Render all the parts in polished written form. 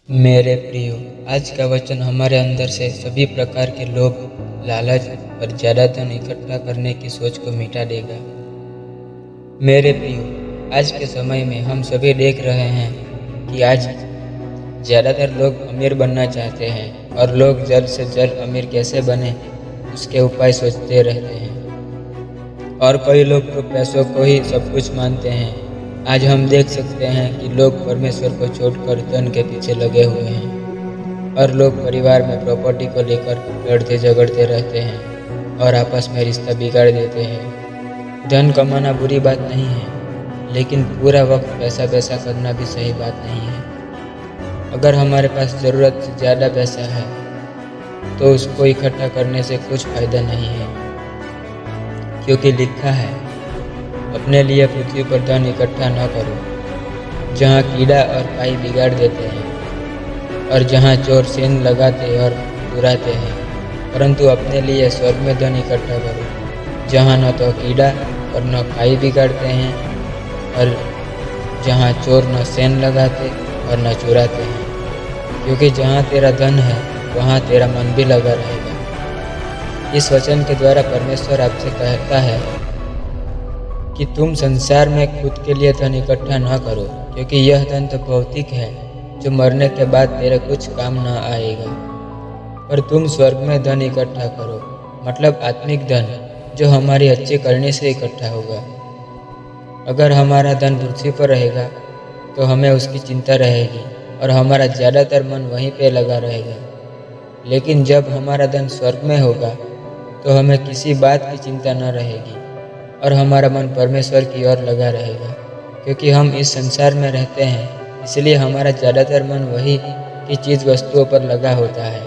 मेरे प्रियो, आज का वचन हमारे अंदर से सभी प्रकार के लोभ, लालच और ज़्यादा धन इकट्ठा करने की सोच को मिटा देगा। मेरे प्रियो, आज के समय में हम सभी देख रहे हैं कि आज ज़्यादातर लोग अमीर बनना चाहते हैं और लोग जल्द से जल्द अमीर कैसे बने उसके उपाय सोचते रहते हैं। और कई लोग तो पैसों को ही सब कुछ मानते हैं। आज हम देख सकते हैं कि लोग परमेश्वर को छोड़कर धन के पीछे लगे हुए हैं और लोग परिवार में प्रॉपर्टी को लेकर लड़ते झगड़ते रहते हैं और आपस में रिश्ता बिगाड़ देते हैं। धन कमाना बुरी बात नहीं है, लेकिन पूरा वक्त पैसा पैसा करना भी सही बात नहीं है। अगर हमारे पास ज़रूरत से ज़्यादा पैसा है तो उसको इकट्ठा करने से कुछ फ़ायदा नहीं है, क्योंकि लिखा है, अपने लिए पृथ्वी पर धन इकट्ठा न करो, जहाँ कीड़ा और काई बिगाड़ देते हैं और जहाँ चोर सेंध लगाते और चुराते हैं, परंतु अपने लिए स्वर्ग में धन इकट्ठा करो, जहाँ न तो कीड़ा और न काई बिगाड़ते हैं और जहाँ चोर न सेंध लगाते और न चुराते हैं। क्योंकि जहाँ तेरा धन है वहाँ तेरा मन भी लगा रहेगा। इस वचन के द्वारा परमेश्वर आपसे कहता है कि तुम संसार में खुद के लिए धन इकट्ठा न करो, क्योंकि यह धन तो भौतिक है जो मरने के बाद तेरे कुछ काम न आएगा। पर तुम स्वर्ग में धन इकट्ठा करो, मतलब आत्मिक धन जो हमारी अच्छी करनी से इकट्ठा होगा। अगर हमारा धन पृथ्वी पर रहेगा तो हमें उसकी चिंता रहेगी और हमारा ज़्यादातर मन वहीं पे लगा रहेगा। लेकिन जब हमारा धन स्वर्ग में होगा तो हमें किसी बात की चिंता न रहेगी और हमारा मन परमेश्वर की ओर लगा रहेगा। क्योंकि हम इस संसार में रहते हैं, इसलिए हमारा ज़्यादातर मन वही की चीज़ वस्तुओं पर लगा होता है।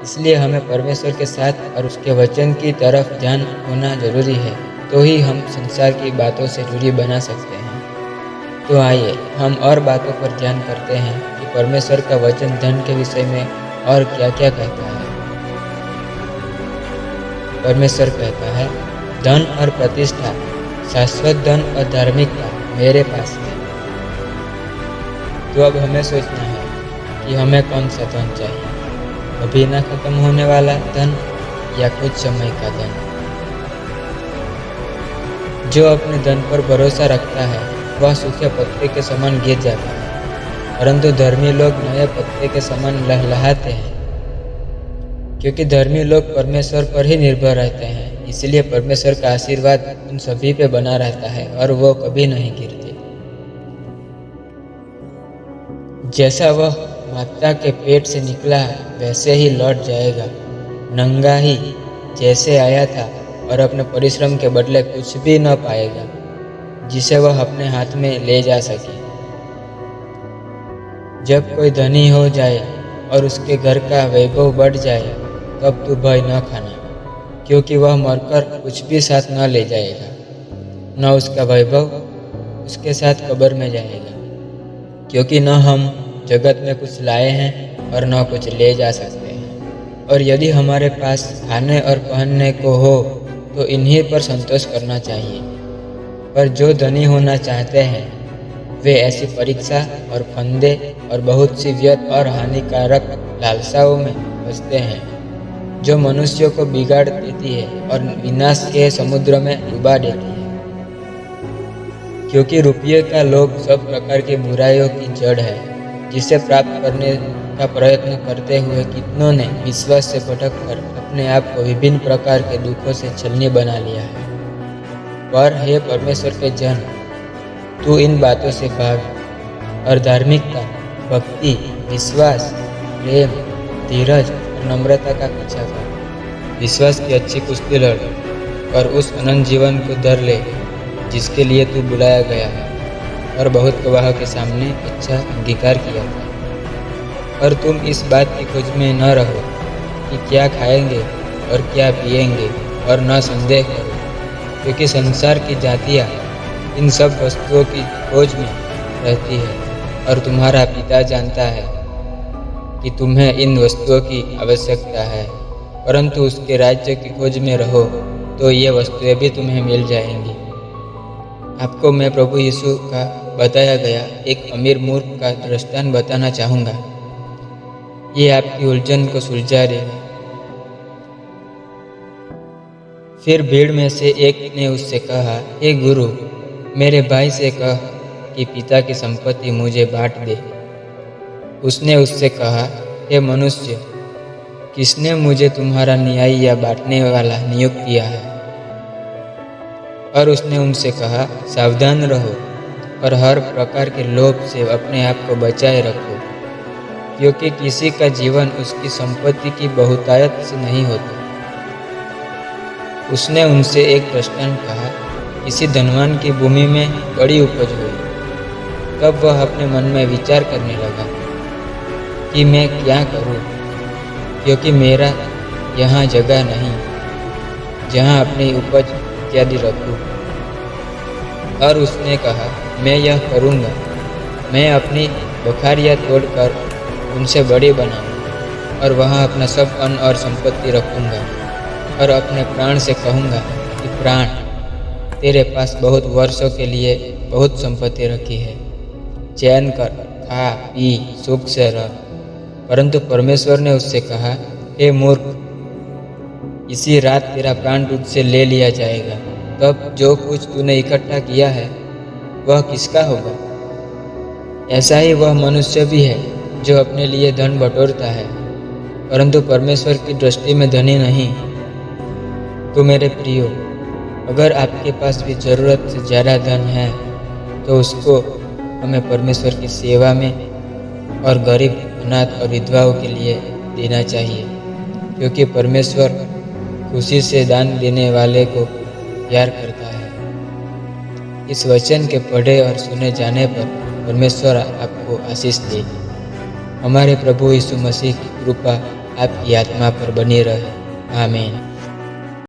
इसलिए हमें परमेश्वर के साथ और उसके वचन की तरफ ध्यान होना जरूरी है, तो ही हम संसार की बातों से दूरी बना सकते हैं। तो आइए हम और बातों पर ध्यान करते हैं कि परमेश्वर का वचन धन के विषय में और क्या क्या कहता है। परमेश्वर कहता है, धन और प्रतिष्ठा, शाश्वत धन और धार्मिकता मेरे पास है। तो अब हमें सोचना है कि हमें कौन सा धन चाहिए, अभी न खत्म होने वाला धन या कुछ समय का धन। जो अपने धन पर भरोसा रखता है वह सूखे पत्ते के समान गिर जाता है, परंतु धर्मी लोग नए पत्ते के समान लहलहाते हैं। क्योंकि धर्मी लोग परमेश्वर पर ही निर्भर रहते हैं, इसलिए परमेश्वर का आशीर्वाद उन सभी पे बना रहता है और वो कभी नहीं गिरते। जैसा वह माता के पेट से निकला वैसे ही लौट जाएगा, नंगा ही जैसे आया था, और अपने परिश्रम के बदले कुछ भी न पाएगा जिसे वह अपने हाथ में ले जा सके। जब कोई धनी हो जाए और उसके घर का वैभव बढ़ जाए तब तू भय न खाना, क्योंकि वह मरकर कुछ भी साथ न ले जाएगा, न उसका वैभव उसके साथ कब्र में जाएगा। क्योंकि न हम जगत में कुछ लाए हैं और न कुछ ले जा सकते हैं। और यदि हमारे पास खाने और पहनने को हो तो इन्हीं पर संतोष करना चाहिए। पर जो धनी होना चाहते हैं वे ऐसी परीक्षा और फंदे और बहुत सी व्यर्थ और हानिकारक लालसाओं में फंसते हैं, जो मनुष्यों को बिगाड़ देती है और विनाश के समुद्र में डुबा देती है। क्योंकि रुपये का लोभ सब प्रकार की बुराइयों की जड़ है, जिसे प्राप्त करने का प्रयत्न करते हुए कितनों ने विश्वास से भटक कर अपने आप को विभिन्न प्रकार के दुखों से छलनी बना लिया है। पर हे परमेश्वर के जन, तू इन बातों से भाग और धार्मिकता, भक्ति, विश्वास, प्रेम, धीरज और नम्रता का पीछा कर। विश्वास की अच्छी कुश्ती लड़ और उस अनंत जीवन को धर ले जिसके लिए तू बुलाया गया है और बहुत गवाहों के सामने अच्छा अंगीकार किया था। और तुम इस बात की खोज में न रहो कि क्या खाएंगे और क्या पिएंगे, और न संदेह करो, क्योंकि संसार की जातियाँ इन सब वस्तुओं की खोज में रहती है और तुम्हारा पिता जानता है कि तुम्हें इन वस्तुओं की आवश्यकता है। परंतु उसके राज्य की खोज में रहो तो ये वस्तुएं भी तुम्हें मिल जाएंगी। आपको मैं प्रभु यीशु का बताया गया एक अमीर मूर्ख का दृष्टांत बताना चाहूँगा। ये आपकी उलझन को सुलझा देगा। फिर भीड़ में से एक ने उससे कहा, हे गुरु, मेरे भाई से कह कि पिता की संपत्ति मुझे बांट दे। उसने उससे कहा, हे मनुष्य, किसने मुझे तुम्हारा न्यायी या बांटने वाला नियुक्त किया है? और उसने उनसे कहा, सावधान रहो और हर प्रकार के लोभ से अपने आप को बचाए रखो, क्योंकि किसी का जीवन उसकी संपत्ति की बहुतायत से नहीं होता। उसने उनसे एक दृष्टांत कहा, किसी धनवान की भूमि में बड़ी उपज हुई। तब वह अपने मन में विचार करने लगा कि मैं क्या करूं, क्योंकि मेरा यहाँ जगह नहीं जहाँ अपनी उपज इत्यादि रखूं। और उसने कहा, मैं यह करूँगा, मैं अपनी बखारियाँ तोड़कर उनसे बड़ी बनाऊंगा और वहाँ अपना सब अन्न और संपत्ति रखूँगा और अपने प्राण से कहूँगा कि प्राण, तेरे पास बहुत वर्षों के लिए बहुत संपत्ति रखी है, चैन कर, खा पी, सुख से रह। परंतु परमेश्वर ने उससे कहा, हे मूर्ख, इसी रात तेरा प्राण तुझसे ले लिया जाएगा। तब जो कुछ तूने इकट्ठा किया है वह किसका होगा? ऐसा ही वह मनुष्य भी है जो अपने लिए धन बटोरता है, परंतु परमेश्वर की दृष्टि में धनी नहीं। तो मेरे प्रियो, अगर आपके पास भी ज़रूरत से ज़्यादा धन है तो उसको हमें परमेश्वर की सेवा में और गरीब, अनाथ और विधवाओं के लिए देना चाहिए, क्योंकि परमेश्वर खुशी से दान देने वाले को प्यार करता है। इस वचन के पढ़े और सुने जाने पर परमेश्वर आपको आशीष दे। हमारे प्रभु यीशु मसीह की कृपा आपकी आत्मा पर बनी रहे। आमीन।